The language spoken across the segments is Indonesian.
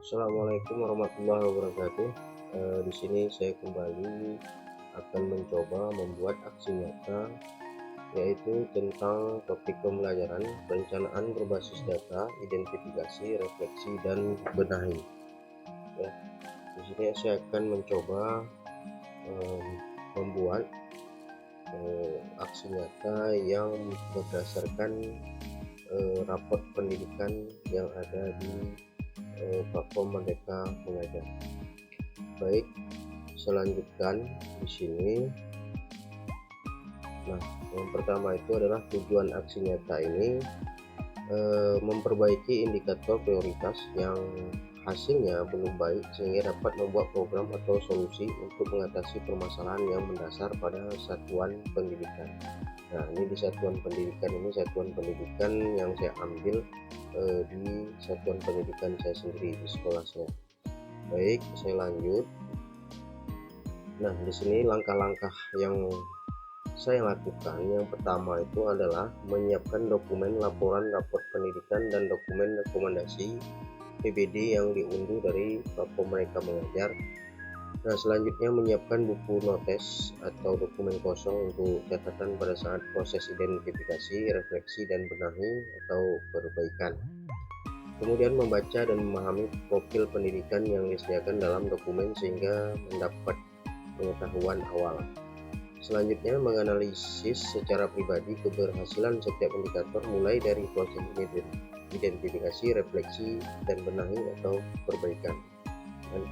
Assalamualaikum warahmatullahi wabarakatuh. Di sini saya kembali akan mencoba membuat aksi nyata, yaitu tentang topik pembelajaran perencanaan berbasis data, identifikasi, refleksi, dan benahi. Ya, di sini saya akan mencoba em, membuat aksi nyata yang berdasarkan rapot pendidikan yang ada di platform Merdeka Mengajar. Baik, selanjutkan di sini. Nah, yang pertama itu adalah tujuan aksi nyata ini memperbaiki indikator prioritas yang hasilnya belum baik sehingga dapat membuat program atau solusi untuk mengatasi permasalahan yang mendasar pada satuan pendidikan. Nah, ini di satuan pendidikan ini satuan pendidikan yang saya ambil di satuan pendidikan saya sendiri di sekolah saya. Baik, saya lanjut. Nah, di sini langkah-langkah yang saya lakukan yang pertama itu adalah menyiapkan dokumen laporan rapor pendidikan dan dokumen rekomendasi PBD yang diunduh dari platform Merdeka Mengajar. Nah, selanjutnya menyiapkan buku notes atau dokumen kosong untuk catatan pada saat proses identifikasi, refleksi, dan benahi atau perbaikan. Kemudian membaca dan memahami profil pendidikan yang disediakan dalam dokumen sehingga mendapat pengetahuan awal. Selanjutnya menganalisis secara pribadi keberhasilan setiap indikator mulai dari proses identifikasi, refleksi, dan benahi atau perbaikan. Dan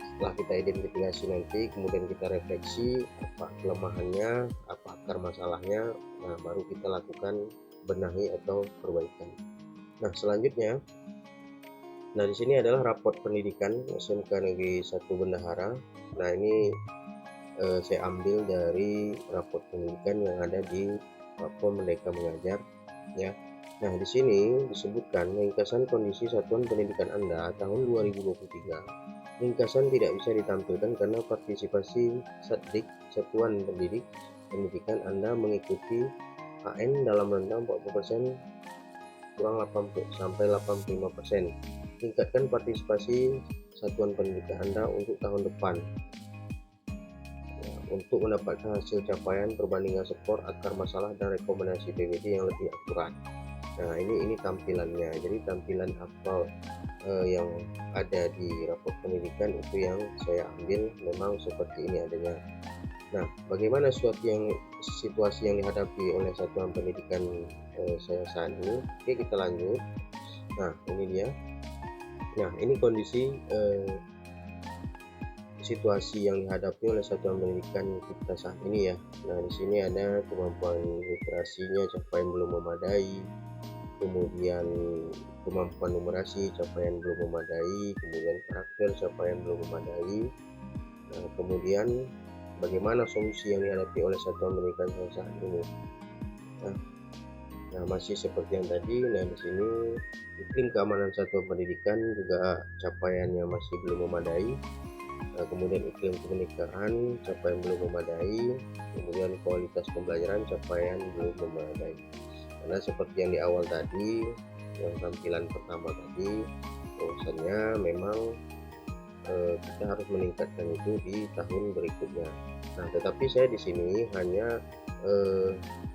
setelah kita identifikasi nanti, kemudian kita refleksi apa kelemahannya, apa akar masalahnya, nah baru kita lakukan benahi atau perbaikan. Nah, selanjutnya, nah di sini adalah raport pendidikan SMK Negeri 1 Bendahara. Nah, ini saya ambil dari raport pendidikan yang ada di platform Merdeka Mengajar, ya. Nah, di sini disebutkan ringkasan kondisi satuan pendidikan Anda tahun 2023. Ringkasan tidak bisa ditampilkan karena partisipasi Satdik satuan pendidikan Anda mengikuti AN dalam rentang 40% kurang 80 sampai 85%. Tingkatkan partisipasi satuan pendidikan Anda untuk tahun depan untuk mendapatkan hasil capaian perbandingan skor, akar masalah, dan rekomendasi PBD yang lebih akurat. Nah, ini tampilannya. Jadi tampilan hafal yang ada di rapor pendidikan itu yang saya ambil memang seperti ini adanya. Nah, bagaimana situasi yang dihadapi oleh satuan pendidikan saya saat ini? Oke, kita lanjut. Nah, ini dia. Nah, ini kondisi situasi yang dihadapi oleh satuan pendidikan kita saat ini ya. Nah, di sini ada kemampuan literasinya capaian belum memadai, kemudian kemampuan numerasi capaian belum memadai, kemudian karakter capaian belum memadai. Nah, kemudian bagaimana solusi yang dihadapi oleh satuan pendidikan saat ini? Nah, masih seperti yang tadi. Nah, di sini iklim keamanan satuan pendidikan juga capaiannya masih belum memadai. Nah, kemudian iklim kebenekaan capaian belum memadai, kemudian kualitas pembelajaran capaian belum memadai. Karena seperti yang di awal tadi, yang tampilan pertama tadi, bahwasannya memang kita harus meningkatkan itu di tahun berikutnya. Nah, tetapi saya di sini hanya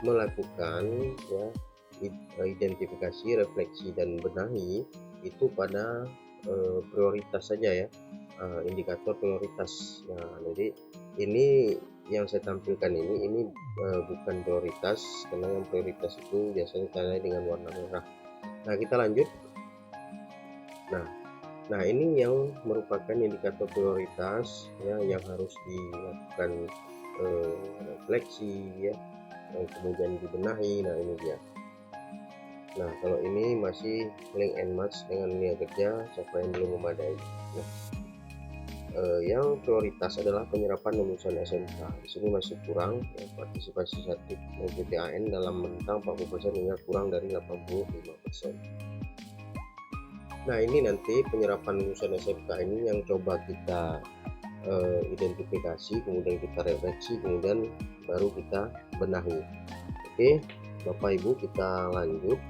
melakukan ya identifikasi, refleksi, dan benahi itu pada prioritas saja ya. Indikator prioritas. Nah, jadi ini yang saya tampilkan ini bukan prioritas, karena yang prioritas itu biasanya ditandai dengan warna merah. Nah, kita lanjut. Nah, ini yang merupakan indikator prioritas ya yang harus dilakukan refleksi ya, kemudian dibenahi. Nah, ini dia. Nah, kalau ini masih link and match dengan dunia kerja capaian belum memadai. Nah, yang prioritas adalah penyerapan lulusan SMK. Di sini masih kurang ya, partisipasi Satdik PTAN dalam rentang 40% hingga kurang dari 85%. Nah, ini nanti penyerapan lulusan SMK ini yang coba kita identifikasi, kemudian kita refleksi, kemudian baru kita benahi. Oke, Bapak Ibu, kita lanjut.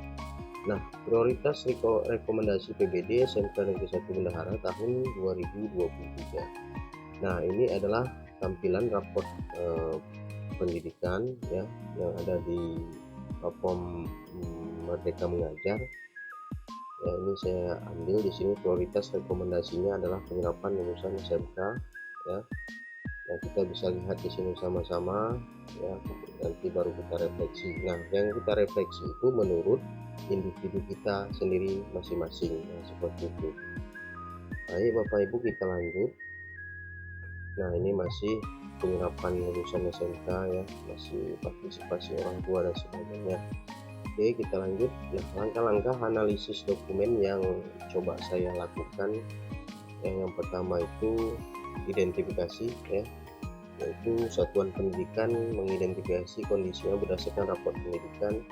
Nah, prioritas rekomendasi PBD SMK Negeri 1 Bendahara tahun 2023. Nah, ini adalah tampilan raport pendidikan ya yang ada di platform Merdeka Mengajar. Ya, ini saya ambil di sini prioritas rekomendasinya adalah penyerapan lulusan SMK ya. Nah, kita bisa lihat di sini sama-sama ya, nanti baru kita refleksi. Nah, yang kita refleksi itu menurut individu kita sendiri masing-masing ya, seperti itu. Baik Bapak Ibu, kita lanjut. Nah, ini masih penyerapan lulusan SMK ya, masih partisipasi orang tua dan sebagainya. Oke, kita lanjut. Nah, langkah-langkah analisis dokumen yang coba saya lakukan yang pertama itu identifikasi ya, yaitu satuan pendidikan mengidentifikasi kondisinya berdasarkan raport pendidikan.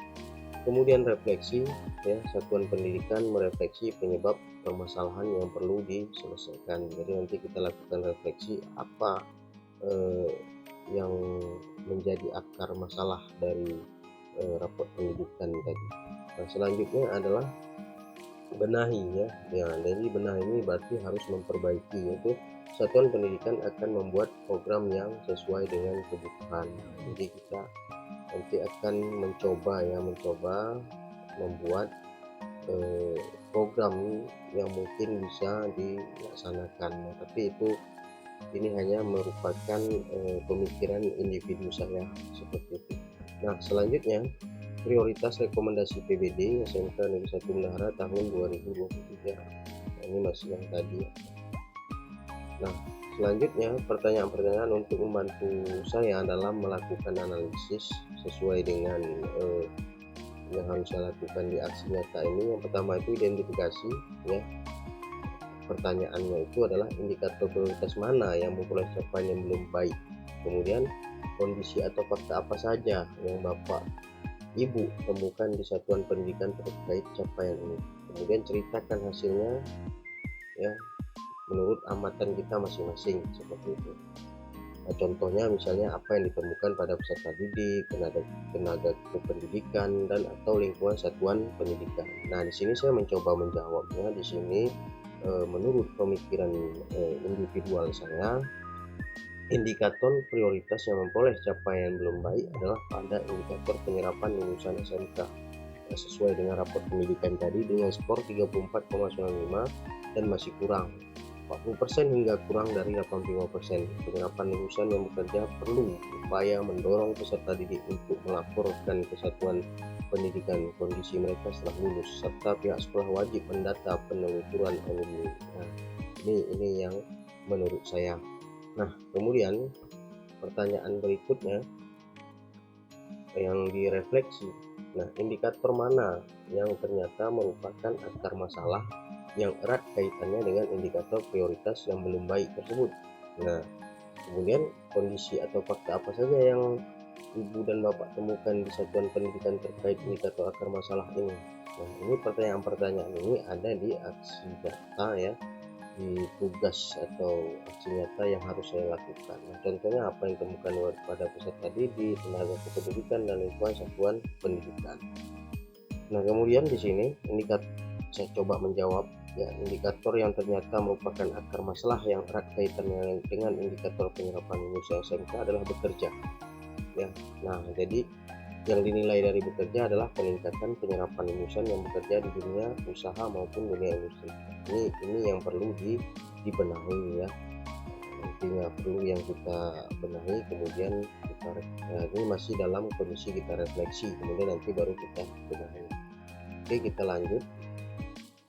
Kemudian refleksi ya, satuan pendidikan merefleksi penyebab permasalahan yang perlu diselesaikan. Jadi nanti kita lakukan refleksi apa yang menjadi akar masalah dari raport pendidikan tadi. Nah, selanjutnya adalah benahi ya. Jadi benahi ini berarti harus memperbaiki, yaitu satuan pendidikan akan membuat program yang sesuai dengan kebutuhan. Jadi kita nanti akan mencoba membuat program yang mungkin bisa dilaksanakan, tapi ini hanya merupakan pemikiran individu saya seperti itu. Nah, selanjutnya prioritas rekomendasi PBD SMK Negeri 1 Bendahara tahun 2023. Nah, ini masih yang tadi. Nah, selanjutnya pertanyaan-pertanyaan untuk membantu saya dalam melakukan analisis sesuai dengan yang harus saya lakukan di aksi nyata ini. Yang pertama itu identifikasi ya. Pertanyaannya itu adalah indikator prioritas mana yang memperoleh capaian yang belum baik. Kemudian kondisi atau fakta apa saja yang Bapak Ibu temukan di satuan pendidikan terkait capaian ini. Kemudian ceritakan hasilnya ya menurut amatan kita masing-masing seperti itu. Nah, contohnya misalnya apa yang ditemukan pada peserta didik, tenaga kependidikan dan atau lingkungan satuan pendidikan. Nah, di sini saya mencoba menjawabnya di sini menurut pemikiran individual saya. Indikator prioritas yang memperoleh capaian belum baik adalah pada indikator penyerapan lulusan SMK sesuai dengan raport pendidikan tadi dengan skor 34,95 dan masih kurang 40% hingga kurang dari 85%. Penyerapan lulusan yang bekerja perlu upaya mendorong peserta didik untuk melaporkan ke satuan pendidikan kondisi mereka setelah lulus, serta pihak sekolah wajib mendata penelusuran alumni. Nah, ini yang menurut saya. Nah, kemudian pertanyaan berikutnya yang direfleksi. Nah, indikator mana yang ternyata merupakan akar masalah yang erat kaitannya dengan indikator prioritas yang belum baik tersebut. Nah, kemudian kondisi atau fakta apa saja yang Ibu dan Bapak temukan di satuan pendidikan terkait indikator akar masalah ini. Nah, ini pertanyaan-pertanyaan ini ada di aksi data ya, di tugas atau aksi nyata yang harus saya lakukan. Nah, contohnya apa yang ditemukan pada peserta didik, tenaga kependidikan dan lingkungan satuan pendidikan. Nah, kemudian di sini indikator saya coba menjawab ya, indikator yang ternyata merupakan akar masalah yang erat kaitannya dengan indikator penyerapan lulusan SMK adalah bekerja ya. Nah, jadi yang dinilai dari bekerja adalah peningkatan penyerapan lulusan yang bekerja di dunia usaha maupun dunia industri. Ini yang perlu dibenahi ya. Intinya perlu yang kita benahi, kemudian kita ini masih dalam kondisi kita refleksi, kemudian nanti baru kita benahi. Oke, kita lanjut.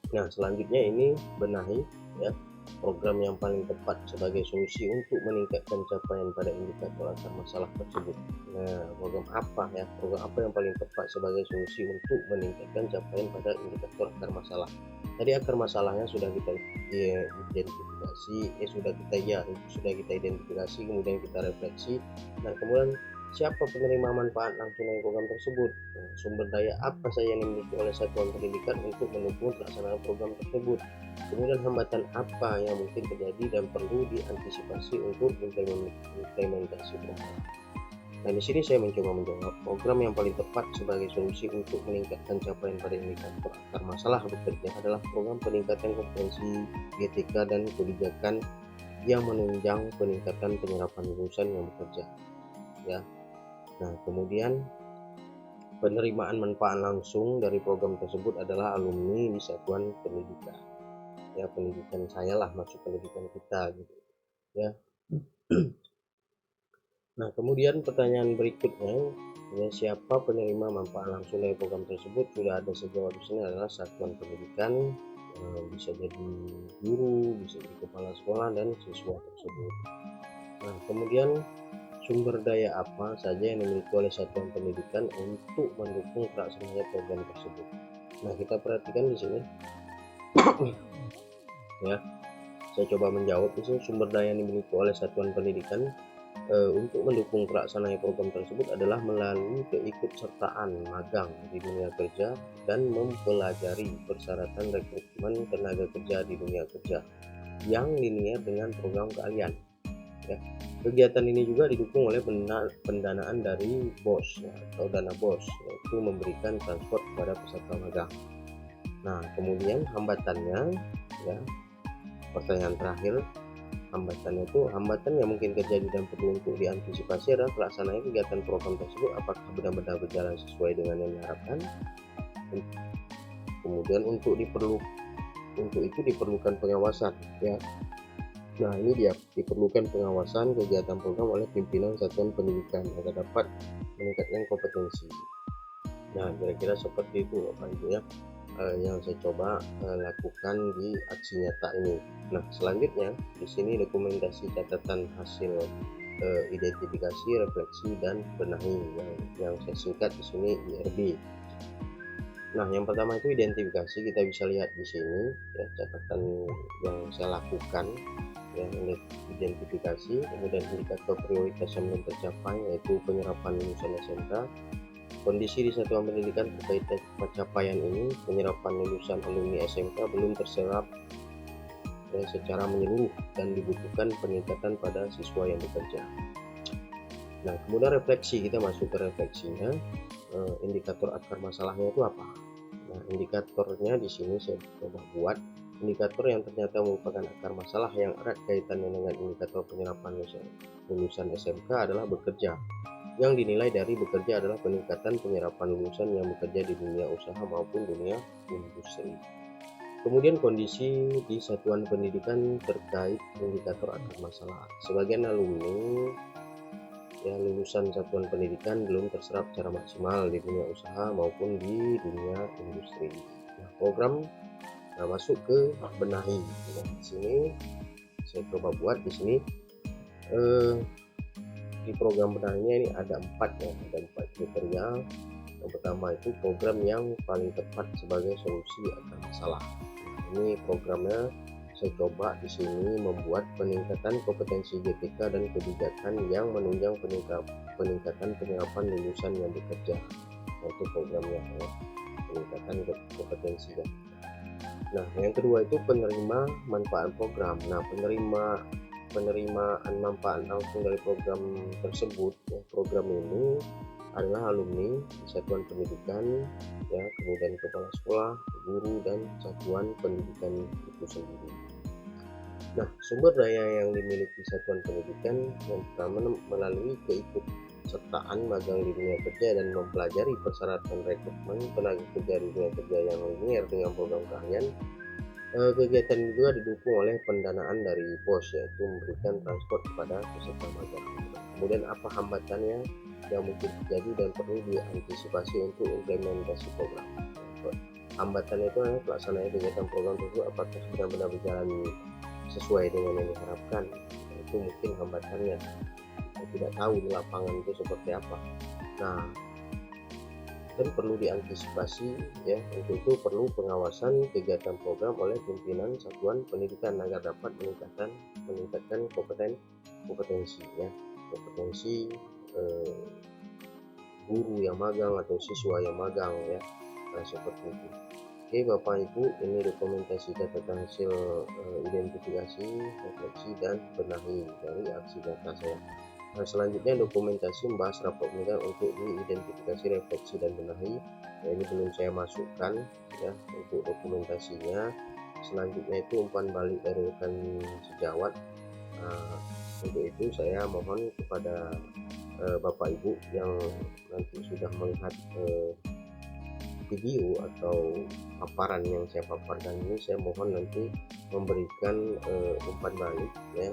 Nah, selanjutnya ini benahi ya, program yang paling tepat sebagai solusi untuk meningkatkan capaian pada indikator akar masalah tersebut. Nah, program apa ya? Program apa yang paling tepat sebagai solusi untuk meningkatkan capaian pada indikator akar masalah? Tadi akar masalahnya sudah kita identifikasi, sudah kita identifikasi, kemudian kita refleksi. Nah, kemudian siapa penerima manfaat langsung dari program tersebut? Nah, sumber daya apa saja yang dimiliki oleh satuan pendidikan untuk mendukung pelaksanaan program tersebut? Kemudian hambatan apa yang mungkin terjadi dan perlu diantisipasi untuk implementasi program. Nah, di sini saya mencoba menjawab program yang paling tepat sebagai solusi untuk meningkatkan capaian pada indikator akar masalah bekerja adalah program peningkatan kompetensi GTK dan kebijakan yang menunjang peningkatan penyerapan lulusan yang bekerja. Ya. Nah, kemudian penerimaan manfaat langsung dari program tersebut adalah alumni di satuan pendidikan. Ya, pendidikan saya lah, masuk pendidikan kita gitu. Ya. Nah, kemudian pertanyaan berikutnya, ya, siapa penerima manfaat langsung dari program tersebut? Sudah ada sejawab di sini adalah satuan pendidikan, bisa jadi guru, bisa jadi kepala sekolah dan siswa tersebut. Nah, kemudian sumber daya apa saja yang dimiliki oleh satuan pendidikan untuk mendukung pelaksanaan program tersebut? Nah, kita perhatikan di sini, ya. Saya coba menjawab di sini, sumber daya yang dimiliki oleh satuan pendidikan untuk mendukung pelaksanaan program tersebut adalah melalui keikutsertaan magang di dunia kerja dan mempelajari persyaratan rekrutmen tenaga kerja di dunia kerja yang linear dengan program keahlian. Ya. Kegiatan ini juga didukung oleh pendanaan dari BOS, ya, atau dana BOS, yaitu memberikan transport kepada peserta magang. Nah, kemudian hambatannya, ya, pertanyaan terakhir, hambatan yang mungkin terjadi dan perlu untuk diantisipasi adalah pelaksanaan kegiatan program tersebut apakah benar-benar berjalan sesuai dengan yang diharapkan. Kemudian untuk itu diperlukan pengawasan, ya. Nah, ini dia, diperlukan pengawasan kegiatan program oleh pimpinan satuan pendidikan agar dapat meningkatkan kompetensi. Nah, kira-kira seperti itu Bapak Ibu, ya, yang saya coba lakukan di aksi nyata ini. Nah, selanjutnya di sini dokumentasi catatan hasil identifikasi, refleksi dan benahi yang saya singkat di sini IRB. Nah, yang pertama itu identifikasi, kita bisa lihat di sini, ya, catatan yang saya lakukan, yang identifikasi, kemudian indikator prioritas yang belum tercapai yaitu penyerapan lulusan SMK. Kondisi di satuan pendidikan terkait pencapaian ini, penyerapan lulusan alumni SMK belum terserap secara menyeluruh dan dibutuhkan peningkatan pada siswa yang bekerja. Nah, kemudian refleksi, kita masuk ke refleksinya. Indikator akar masalahnya itu apa? Nah, indikatornya di sini saya coba buat. Indikator yang ternyata merupakan akar masalah yang erat kaitannya dengan indikator penyerapan lulusan SMK adalah bekerja. Yang dinilai dari bekerja adalah peningkatan penyerapan lulusan yang bekerja di dunia usaha maupun dunia industri. Kemudian kondisi di satuan pendidikan terkait indikator akar masalah. Sebagian alumni yang lulusan satuan pendidikan belum terserap secara maksimal di dunia usaha maupun di dunia industri. Nah, program masuk ke benahi. Nah, di sini saya coba buat di sini. Di program benahinya ini ada 4 kriteria. Yang pertama itu program yang paling tepat sebagai solusi akar masalah. Ini programnya saya coba di sini membuat peningkatan kompetensi GTK dan kebijakan yang menunjang peningkatan penyerapan lulusan yang bekerja. Itu programnya, ya, peningkatan kompetensi. Nah, yang kedua itu penerima manfaat program. Nah, penerimaan manfaat langsung dari program tersebut, ya, program ini adalah alumni satuan pendidikan, ya, kemudian kepala sekolah, guru dan satuan pendidikan itu sendiri. Nah, sumber daya yang dimiliki satuan pendidikan yang pertama melalui keikutsertaan magang di dunia kerja dan mempelajari persyaratan rekrutmen tenaga kerja di dunia kerja yang linear dengan program keahlian. Kegiatan juga didukung oleh pendanaan dari BOS, yaitu memberikan transport kepada peserta magang. Kemudian apa hambatannya yang mungkin terjadi dan perlu diantisipasi untuk implementasi program? Hambatannya itu adalah pelaksanaan kegiatan program tersebut apakah benar-benar berjalan sesuai dengan yang diharapkan. Itu mungkin hambatannya. Kita tidak tahu di lapangan itu seperti apa. Nah, dan perlu diantisipasi, ya, untuk itu perlu pengawasan kegiatan program oleh pimpinan satuan pendidikan agar dapat meningkatkan kompetensi, ya, kompetensi guru yang magang atau siswa yang magang, ya. Nah, seperti itu. Oke Bapak Ibu, ini dokumentasi catatan hasil identifikasi, refleksi dan benahi dari aksi nyata saya. Nah, selanjutnya dokumentasi membahas rapat pemilihan untuk diidentifikasi, refleksi, dan benahi. Nah, ini belum saya masukkan ya untuk dokumentasinya. Selanjutnya itu umpan balik dari rekan sejawat. Nah, untuk itu saya mohon kepada Bapak Ibu yang nanti sudah melihat video atau paparan yang saya paparkan ini, saya mohon nanti memberikan umpan balik ya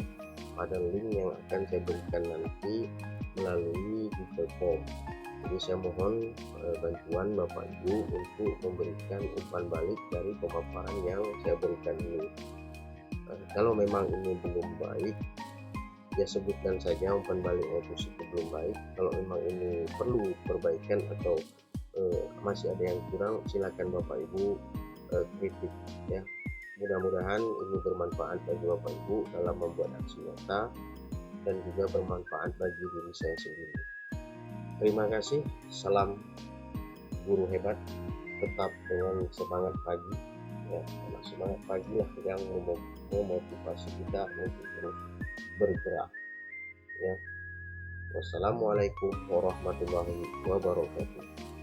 pada link yang akan saya berikan nanti melalui Google Form. Jadi saya mohon bantuan Bapak Ibu untuk memberikan umpan balik dari pemaparan yang saya berikan ini. Kalau memang ini belum baik, ya sebutkan saja umpan baliknya itu belum baik. Kalau memang ini perlu perbaikan atau masih ada yang kurang, silakan Bapak Ibu kritik ya. Mudah-mudahan ini bermanfaat bagi Bapak Ibu dalam membuat aksi nyata dan juga bermanfaat bagi diri saya sendiri. Terima kasih. Salam guru hebat. Tetap dengan semangat pagi ya, karena semangat pagi lah yang memotivasi kita untuk terus bergerak ya. Wassalamualaikum warahmatullahi wabarakatuh.